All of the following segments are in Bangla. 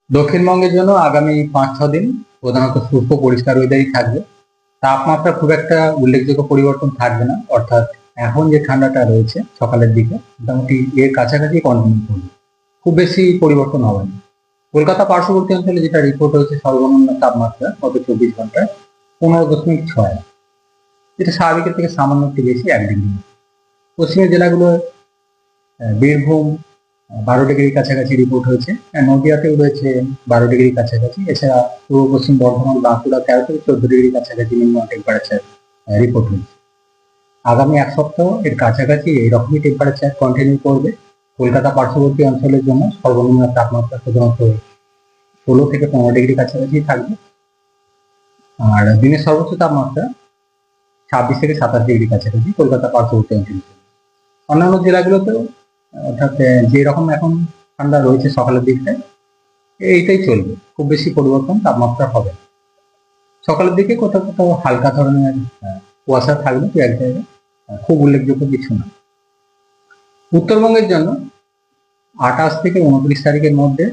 দক্ষিণবঙ্গের জন্য আগামী ৫-৬ দিন প্রধানত শুষ্ক পরিষ্কার ওয়েদারই থাকবে। তাপমাত্রা খুব একটা উল্লেখযোগ্য পরিবর্তন থাকবে না, অর্থাৎ এখন যে ঠান্ডাটা রয়েছে সকালের দিকে মোটামুটি এর কাছাকাছি কন্টিনিউ করবে, খুব বেশি পরিবর্তন হবে না। কলকাতা পার্শ্ববর্তী অঞ্চলে যেটা রিপোর্ট হয়েছে সর্বনিম্ন তাপমাত্রা গত ২৪ ঘন্টায় ১৫.৬, যেটা স্বাভাবিকের থেকে সামান্য একটু বেশি ১ ডিগ্রি। পশ্চিমের জেলাগুলো বীরভূম ১২ ডিগ্রির কাছাকাছি রিপোর্ট হয়েছে, নদিয়াতেও রয়েছে ১২ ডিগ্রির কাছাকাছি। এছাড়া পূর্ব পশ্চিম বর্ধমান, বাঁকুড়া ১৩ থেকে ১৪ ডিগ্রি কাছাকাছি মিনিমাম টেম্পারেচার রিপোর্ট হয়েছে। আগামী এক সপ্তাহ এর কাছাকাছি এইরকমই টেম্পারেচার কন্টিনিউ করবে। কলকাতা পার্শ্ববর্তী অঞ্চলের জন্য সর্বনিম্ন তাপমাত্রা সাধারণত ১৬ থেকে ১৫ ডিগ্রি কাছাকাছি থাকবে, আর দিনের সর্বোচ্চ তাপমাত্রা ২৬ থেকে ২৭ ডিগ্রি কাছাকাছি কলকাতা পার্শ্ববর্তী অঞ্চলে। অন্যান্য জেলাগুলোতেও অর্থাৎ যে রকম এখন ঠান্ডা রয়েছে সকালের দিকটায় এইটাই চলবে, খুব বেশি পরিবর্তন তাপমাত্রা হবে না। সকালের দিকে কোথাও কোথাও হালকা ধরনের কুয়াশা থাকবে দু এক জায়গায়, খুব উল্লেখযোগ্য কিছু না। উত্তরবঙ্গের জন্য ২৮ থেকে ২৯ তারিখের মধ্যে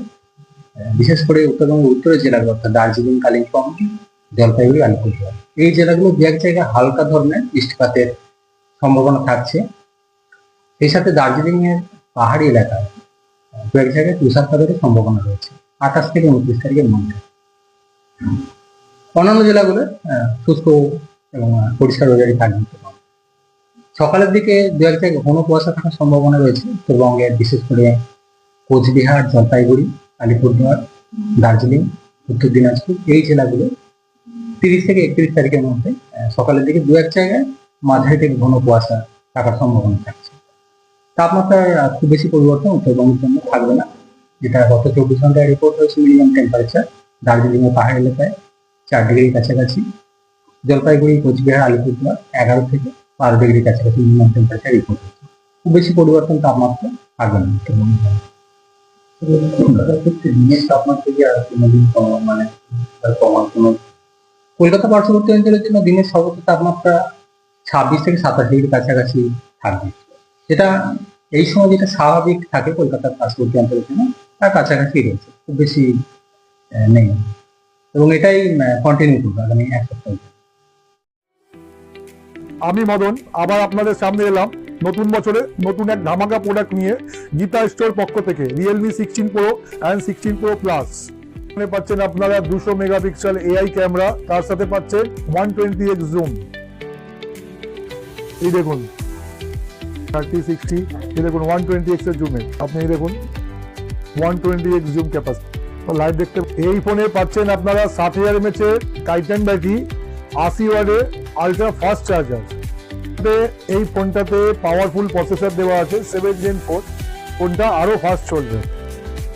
বিশেষ করে উত্তরবঙ্গের উত্তরের জেলাগুলো অর্থাৎ দার্জিলিং, কালিম্পং, জলপাইগুড়ি, আলিপুরদুয়ার এই জেলাগুলো দু এক জায়গায় হালকা ধরনের বৃষ্টিপাতের সম্ভাবনা থাকছে। এই সাথে দার্জিলিং এর পাহাড়ি এলাকায় দু এক জায়গায় তুষারপাতের সম্ভাবনা রয়েছে ২৮ থেকে ২৯ তারিখের মধ্যে। অন্যান্য জেলাগুলো শুষ্ক এবং পরিষ্কার ওয়েদারই থাকবে। সকালের দিকে দু এক জায়গায় ঘন কুয়াশা থাকার সম্ভাবনা রয়েছে উত্তরবঙ্গের, বিশেষ করে কোচবিহার, জলপাইগুড়ি, আলিপুরদুয়ার, দার্জিলিং, উত্তর দিনাজপুর এই জেলাগুলো ৩০ থেকে ৩১ তারিখের মধ্যে সকালের দিকে দু এক জায়গায় মাঝারি থেকে ঘন কুয়াশা থাকার সম্ভাবনা থাকছে। তাপমাত্রার খুব বেশি পরিবর্তন উত্তরবঙ্গের জন্য থাকবে না, যেটা গত ২৪ ঘন্টায় রিপোর্ট হয়েছে। মিনিমাম টেম্পারেচার দার্জিলিং এর পাহাড়ি এলাকায় ৪ ডিগ্রির কাছাকাছি, জলপাইগুড়ি, কোচবিহার, আলিপুরদুয়ার ১১ থেকে ১২ ডিগ্রির কাছাকাছি মিনিমাম টেম্পারেচার রিপোর্ট হয়েছে। খুব বেশি পরিবর্তন তাপমাত্রা থাকবে না উত্তরবঙ্গে। কলকাতা পার্শ্ববর্তী অঞ্চলের জন্য দিনের সর্বোচ্চ তাপমাত্রা ২৬ থেকে ২৭ ডিগ্রির কাছাকাছি থাকবে, যেটা এই সময় যেটা স্বাভাবিক থাকে কলকাতার পার্শ্ববর্তী অঞ্চলের জন্য তার কাছাকাছি রয়েছে, খুব বেশি নেই, এবং এটাই কন্টিনিউ করবে আগামী এক সপ্তাহ। আমি মদন আবার আপনাদের সামনে এলাম নতুন বছরে নতুন এক ধামাকা প্রোডাক্ট নিয়ে গীতা স্টোর পক্ষ থেকে Realme 16 Pro and 16 Pro Plus। এখানে পাচ্ছেন আপনারা 200 মেগাপিক্সেল AI ক্যামেরা, তার সাথে পাচ্ছেন 120x জুম। এই দেখুন 30-60, এই দেখুন 120x এর জুমে, আপনি এই দেখুন 120x জুম ক্যাপাসিটি লাইভ দেখতে। এই ফোনে পাচ্ছেন আপনারা 60,000 mAh এর টাইটান ব্যাটারি, 80 ওয়াটের আলট্রা ফাস্ট চার্জার। এই ফোনটাতে পাওয়ারফুল প্রসেসর দেওয়া আছে 7 Gen 4, ফোনটা আরো ফাস্ট চলবে।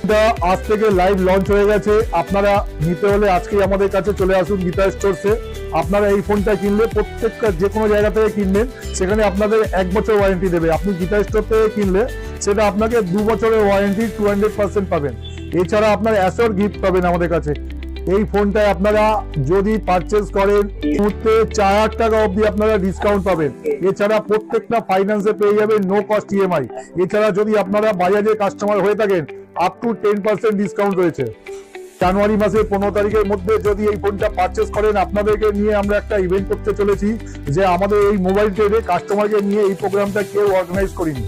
এটা আজ থেকে লাইভ লঞ্চ হয়ে গেছে, আপনারা নিতে হলে আজকেই আমাদের কাছে চলে আসুন গীতা স্টোরসে। আপনারা এই ফোনটা কিনলে প্রত্যেকটা যে কোনো জায়গা থেকে কিনবেন সেখানে আপনাদের 1 বছর ওয়ারেন্টি দেবে। আপনি গীতা স্টোর থেকে কিনলে সেটা আপনাকে 2 বছরের ওয়ারেন্টি 200% পাবেন। এছাড়া আপনার অ্যাসোর গিফট পাবেন আমাদের কাছে। এই ফোনটায় আপনারা যদি পারচেজ করেন এই মুহূর্তে 4,000 টাকা অবধি আপনারা ডিসকাউন্ট পাবেন। এছাড়া প্রত্যেকটা ফাইন্যান্সে পেয়ে যাবেন নো কস্ট EMI। এছাড়া যদি আপনারা বাজাজের কাস্টমার হয়ে থাকেন আপ টু 10% ডিসকাউন্ট রয়েছে। জানুয়ারি মাসের 15 তারিখের মধ্যে যদি এই ফোনটা পারচেজ করেন, আপনাদেরকে নিয়ে আমরা একটা ইভেন্ট করতে চলেছি, যে আমাদের এই মোবাইল ট্রেডে কাস্টমারকে নিয়ে এই প্রোগ্রামটা কেউ অর্গানাইজ করিনি।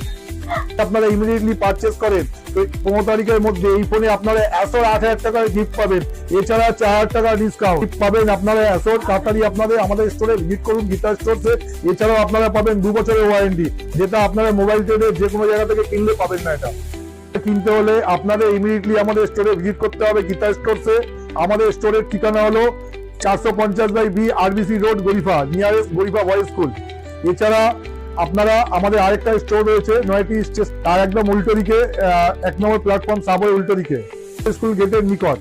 আপনারা ইমিডিয়েটলি পারচেজ করেন তো 15 তারিখের মধ্যে এই ফোনে আপনারা অ্যাসোর 8,000 টাকার গিফট পাবেন। এছাড়া 4,000 টাকা ডিসকাউন্ট পাবেন আপনারা অ্যাসোর। তাড়াতাড়ি আপনাদের আমাদের স্টোরে ভিজিট করুন গীতা স্টোরসে। এছাড়াও আপনারা পাবেন 2 বছরের ওয়ারেন্টি, যেটা আপনারা মোবাইল ট্রেডে যে কোনো জায়গা থেকে কিনলে পাবেন না। এটা কিনতে হলে আপনাদের ইমিডিয়েটলি আমাদের স্টোরে ভিজিট করতে হবে গীতা স্টোরসে। আমাদের স্টোরের ঠিকানা হলো 450/B RBC road, Garifa, nearest Garifa boys school. এছাড়া আপনারা আমাদের আরেকটা স্টোর রয়েছে নয়াটি স্টেশন, তার একদম উল্টো দিকে 1 নম্বর প্ল্যাটফর্ম সাবওয়ে উল্টো দিকে, স্কুল গেটের নিকট।